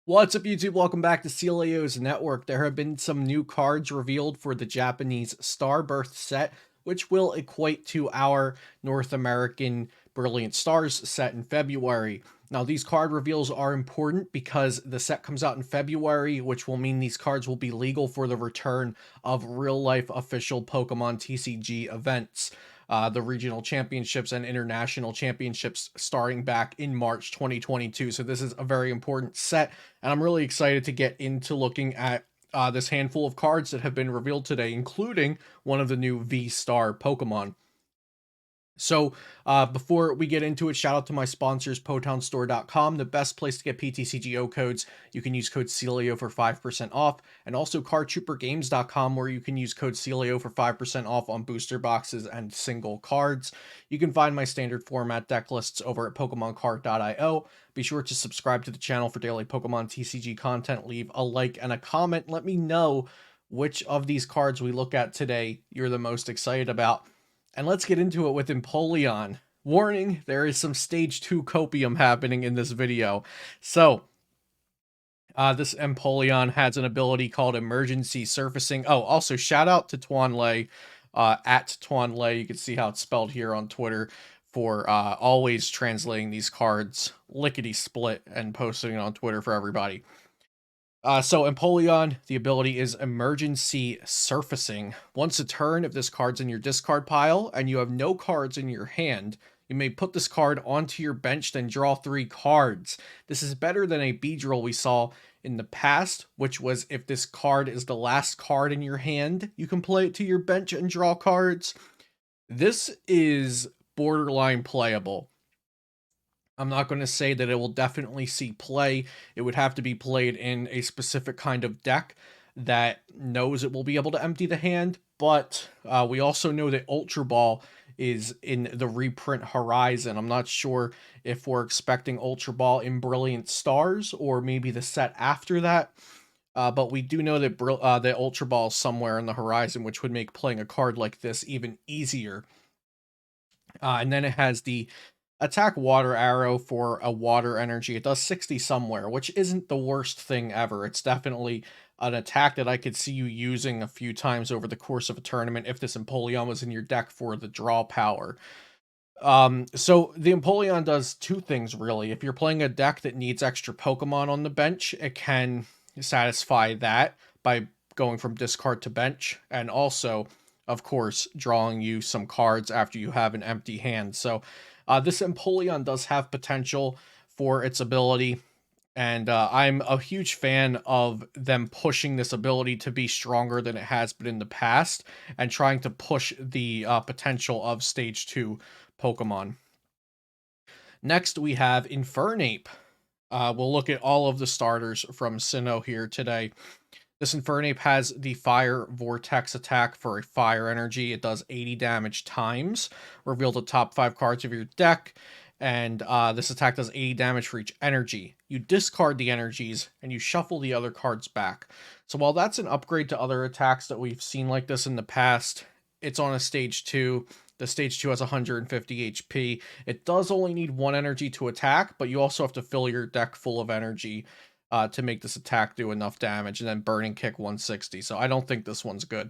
What's up, YouTube? Welcome back to CLAO's Network. There have been some new cards revealed for the Japanese Starbirth set, which will equate to our North American Brilliant Stars set in February. Now, these card reveals are important because the set comes out in February, which will mean these cards will be legal for the return of real-life official Pokemon TCG events. The regional championships and international championships starting back in March 2022. So this is a very important set, and I'm really excited to get into looking at this handful of cards that have been revealed today, including one of the new V-Star Pokemon. So, before we get into it, shout out to my sponsors, PotownStore.com, the best place to get PTCGO codes. You can use code CELIO for 5% off, and also CardTrooperGames.com, where you can use code CELIO for 5% off on booster boxes and single cards. You can find my standard format deck lists over at PokemonCard.io. Be sure to subscribe to the channel for daily Pokemon TCG content. Leave a like and a comment. Let me know which of these cards we look at today you're the most excited about. And let's get into it with Empoleon. Warning, there is some stage 2 copium happening in this video. So, this Empoleon has an ability called Emergency Surfacing. Oh, also shout out to Twanley, at Twanley. You can see how it's spelled here on Twitter for always translating these cards lickety split and posting it on Twitter for everybody. So Empoleon, the ability is Emergency Surfacing. Once a turn, if this card's in your discard pile and you have no cards in your hand, you may put this card onto your bench, then draw 3 cards. This is better than a Beedrill we saw in the past, which was if this card is the last card in your hand, you can play it to your bench and draw cards. This is borderline playable. I'm not going to say that it will definitely see play. It would have to be played in a specific kind of deck that knows it will be able to empty the hand, but we also know that Ultra Ball is in the reprint horizon. I'm not sure if we're expecting Ultra Ball in Brilliant Stars or maybe the set after that. But we do know that that Ultra Ball is somewhere in the horizon, which would make playing a card like this even easier. And then it has the attack water arrow for a water energy. It does 60 somewhere, which isn't the worst thing ever. It's definitely an attack that I could see you using a few times over the course of a tournament if this Empoleon was in your deck for the draw power. So the Empoleon does 2 things really. If you're playing a deck that needs extra Pokemon on the bench, it can satisfy that by going from discard to bench, and also, of course, drawing you some cards after you have an empty hand. So this Empoleon does have potential for its ability, and I'm a huge fan of them pushing this ability to be stronger than it has been in the past, and trying to push the potential of Stage 2 Pokemon. Next, we have Infernap. We'll look at all of the starters from Sinnoh here today. This Infernap has the Fire Vortex attack for a fire energy. It does 80 damage times. Reveal the top 5 cards of your deck, and this attack does 80 damage for each energy. You discard the energies, and you shuffle the other cards back. So while that's an upgrade to other attacks that we've seen like this in the past, it's on a Stage 2. The Stage 2 has 150 HP. It does only need 1 energy to attack, but you also have to fill your deck full of energy to make this attack do enough damage, and then Burning Kick 160. So I don't think this one's good.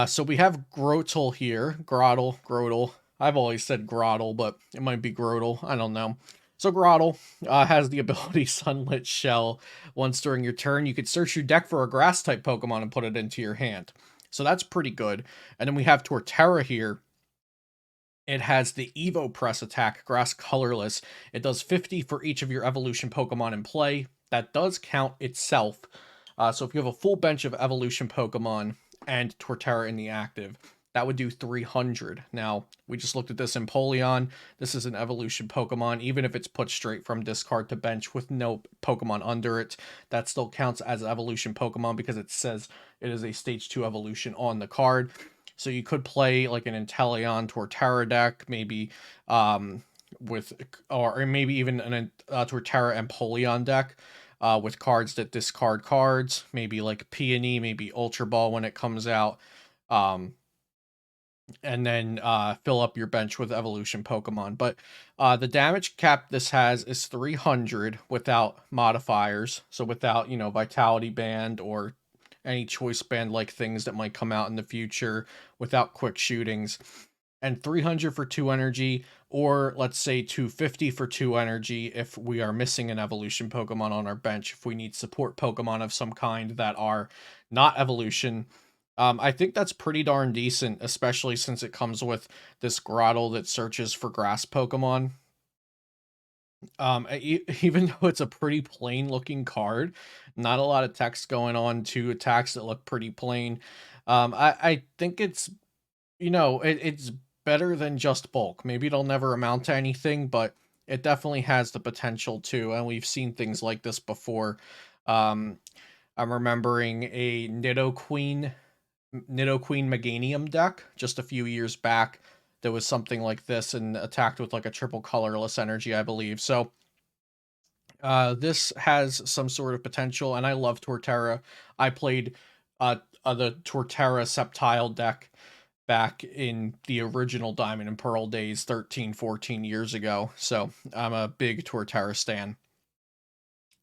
So we have Grotel here. Grotel. I've always said Grotel, but it might be Grotel. I don't know. So Grotel has the ability Sunlit Shell. Once during your turn, you could search your deck for a Grass-type Pokemon and put it into your hand. So that's pretty good. And then we have Torterra here. It has the Evo Press attack, Grass Colorless. It does 50 for each of your evolution Pokemon in play. That does count itself. So if you have a full bench of evolution Pokemon and Torterra in the active, that would do 300. Now, we just looked at this Empoleon. This is an evolution Pokemon. Even if it's put straight from discard to bench with no Pokemon under it, that still counts as evolution Pokemon because it says it is a stage 2 evolution on the card. So you could play like an Inteleon Torterra deck, maybe with, or maybe even an Torterra Empoleon deck with cards that discard cards, maybe like Peony, maybe Ultra Ball when it comes out. and then fill up your bench with evolution Pokemon. But the damage cap this has is 300 without modifiers. So without, Vitality Band or any choice band like things that might come out in the future, without quick shootings. And 300 for 2 energy, or let's say 250 for 2 energy if we are missing an evolution Pokemon on our bench, if we need support Pokemon of some kind that are not evolution. I think that's pretty darn decent, especially since it comes with this Grotel that searches for grass Pokemon. Even though it's a pretty plain looking card, not a lot of text going on to attacks that look pretty plain. I think it's better than just bulk. Maybe it'll never amount to anything, but it definitely has the potential to, and we've seen things like this before. Um, I'm remembering a Nidoqueen Meganium deck just a few years back. There was something like this and attacked with like a triple colorless energy, I believe. So this has some sort of potential, and I love Torterra. I played the Torterra Sceptile deck back in the original Diamond and Pearl days 13, 14 years ago. So I'm a big Torterra stan.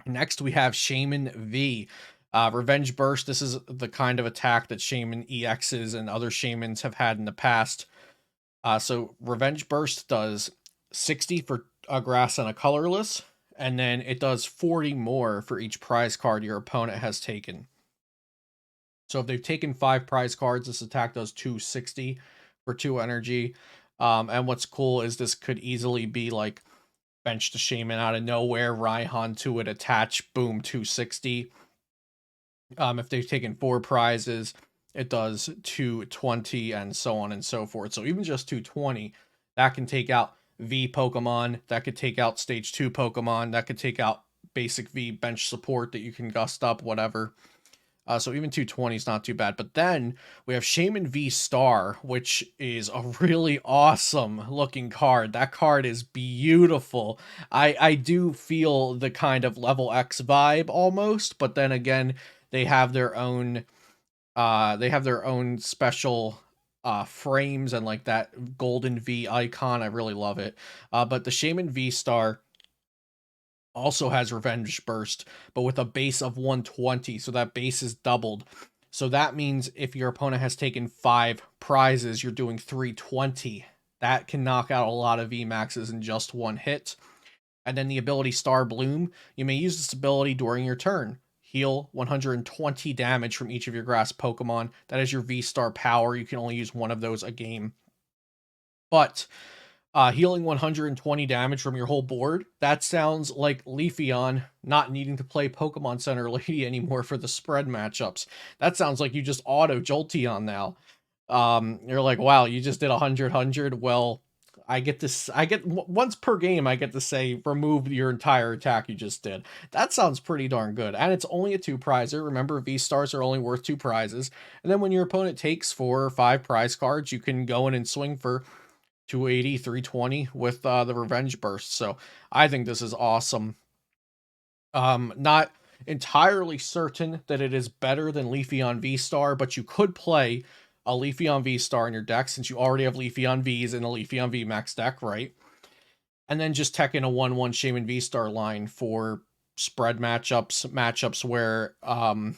Next, we have Shaymin V. Revenge Burst. This is the kind of attack that Shaymin EXs and other Shaymins have had in the past. So Revenge Burst does 60 for a grass and a colorless, and then it does 40 more for each prize card your opponent has taken. So if they've taken 5 prize cards, this attack does 260 for 2 energy. And what's cool is this could easily be like bench to Shaymin out of nowhere, Raihan to it, attach, boom, 260. If they've taken 4 prizes, it does 220 and so on and so forth. So even just 220, that can take out V Pokemon, that could take out stage 2 Pokemon, that could take out basic V bench support that you can gust up, whatever. So even 220 is not too bad. But then we have Shaymin V Star, which is a really awesome looking card. That card is beautiful. I do feel the kind of level X vibe almost, but then again, they have their own special frames and like that golden V icon. I really love it. But the Shaymin V Star also has Revenge Burst, but with a base of 120, so that base is doubled. So that means if your opponent has taken 5 prizes, you're doing 320. That can knock out a lot of VMAXs in just one hit. And then the ability Star Bloom, you may use this ability during your turn. Heal 120 damage from each of your grass Pokemon. That is your V-Star power. You can only use one of those a game. But healing 120 damage from your whole board, that sounds like Leafeon not needing to play Pokemon Center Lady anymore for the spread matchups. That sounds like you just auto Jolteon now. You're like, wow, you just did 100. Well, I get once per game, I get to say remove your entire attack you just did. That sounds pretty darn good. And it's only a 2 prizer. Remember, V stars are only worth 2 prizes. And then when your opponent takes 4 or 5 prize cards, you can go in and swing for 280, 320 with the Revenge Burst. So I think this is awesome. Not entirely certain that it is better than Leafeon V-Star, but you could play a Leafeon V-Star in your deck since you already have Leafeon Vs in a Leafeon V Max deck, right? And then just tech in a 1-1 Shaymin V-Star line for spread matchups where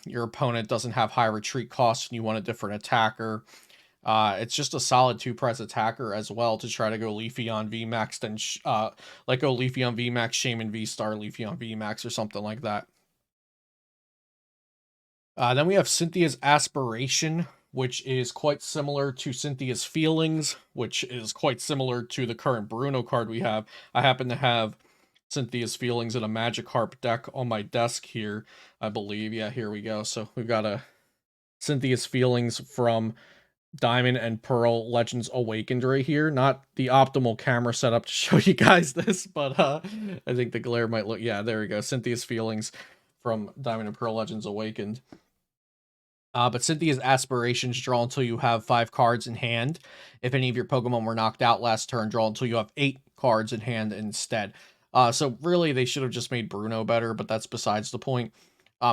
your opponent doesn't have high retreat costs and you want a different attacker. It's just a solid 2-prize attacker as well to try to go Leafeon VMAX, then like go Leafeon VMAX, Shaymin V-Star, Leafeon VMAX, or something like that. Then we have Cynthia's Aspiration, which is quite similar to Cynthia's Feelings, which is quite similar to the current Bruno card we have. I happen to have Cynthia's Feelings in a Magikarp deck on my desk here, I believe. Yeah, here we go. So we've got a Cynthia's Feelings from Diamond and Pearl Legends Awakened right here. Not the optimal camera setup to show you guys this, but I think the glare might look, yeah, there we go. Cynthia's Feelings from Diamond and Pearl Legends Awakened. But Cynthia's Aspirations, draw until you have 5 cards in hand. If any of your Pokemon were knocked out last turn, draw until you have 8 cards in hand instead. So really, they should have just made Bruno better, but that's besides the point.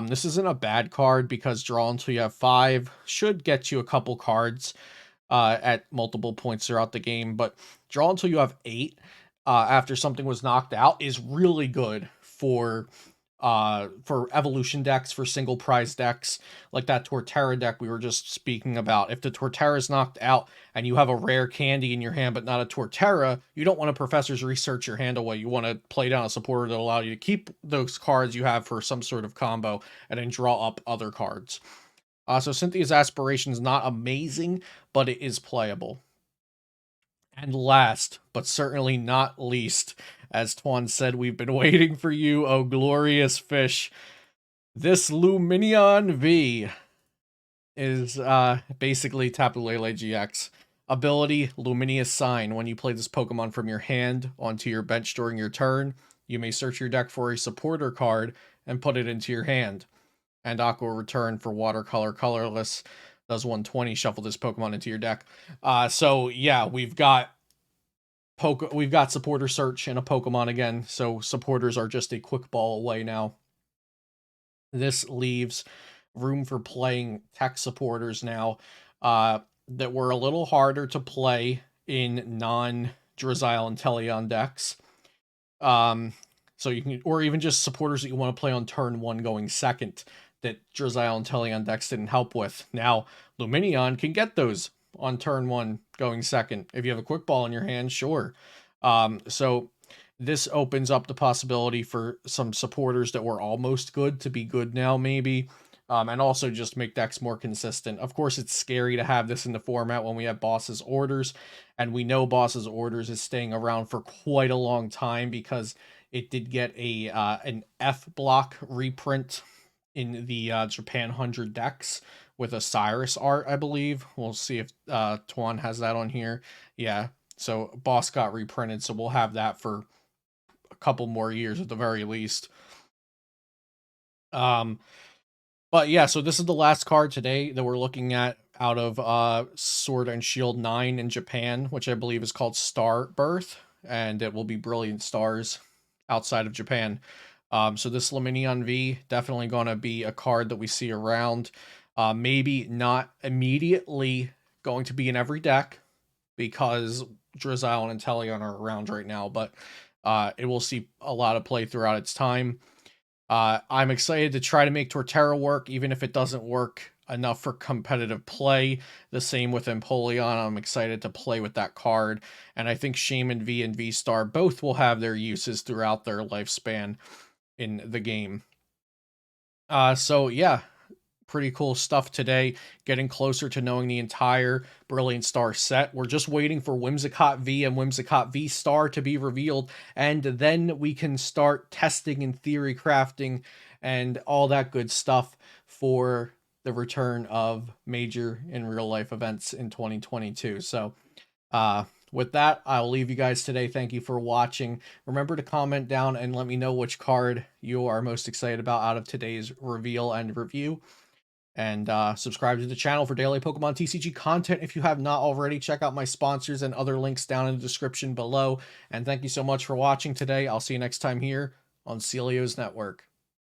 This isn't a bad card because draw until you have 5 should get you a couple cards. at multiple points throughout the game. But draw until you have 8 after something was knocked out is really good for evolution decks, for single prize decks, like that Torterra deck we were just speaking about. If the Torterra is knocked out and you have a rare candy in your hand but not a Torterra, you don't want to Professor's Research your hand away. You want to play down a supporter that allow you to keep those cards you have for some sort of combo and then draw up other cards. So Cynthia's Aspiration is not amazing, but it is playable. And last, but certainly not least, as Tuan said, we've been waiting for you, oh glorious fish. This Lumineon V is basically Tapu Lele GX. Ability, Luminous Sign. When you play this Pokemon from your hand onto your bench during your turn, you may search your deck for a supporter card and put it into your hand. And Aqua Return for Watercolor Colorless does 120. Shuffle this Pokemon into your deck. So yeah, we've got supporter search in a Pokemon again. So supporters are just a quick ball away now. This leaves room for playing tech supporters now that were a little harder to play in non-Drizzile and Teleon decks. So you can, or even just supporters that you want to play on turn 1 going second that Drizzile and Teleon decks didn't help with. Now, Lumineon can get those on turn 1 going second. If you have a quick ball in your hand, sure. So this opens up the possibility for some supporters that were almost good to be good now, maybe. And also just make decks more consistent. Of course, it's scary to have this in the format when we have Boss's Orders, and we know Boss's Orders is staying around for quite a long time because it did get a an F block reprint in the Japan 100 decks with a Cyrus art, I believe. We'll see if Tuan has that on here. Yeah, so Boss got reprinted, so we'll have that for a couple more years at the very least. But yeah, so this is the last card today that we're looking at out of Sword and Shield 9 in Japan, which I believe is called Star Birth, and it will be Brilliant Stars outside of Japan. So this Lumineon V, definitely going to be a card that we see around. Maybe not immediately going to be in every deck because Drizzile and Inteleon are around right now, but it will see a lot of play throughout its time. I'm excited to try to make Torterra work, even if it doesn't work enough for competitive play. The same with Empoleon. I'm excited to play with that card. And I think Shaymin V and V-Star both will have their uses throughout their lifespan in the game. So yeah, pretty cool stuff today. Getting closer to knowing the entire Brilliant Star set. We're just waiting for Whimsicott V and Whimsicott V Star to be revealed, and then we can start testing and theory crafting and all that good stuff for the return of major in real life events in 2022. So with that, I'll leave you guys today. Thank you for watching. Remember to comment down and let me know which card you are most excited about out of today's reveal and review. And subscribe to the channel for daily Pokemon TCG content if you have not already. Check out my sponsors and other links down in the description below. And thank you so much for watching today. I'll see you next time here on Celio's Network.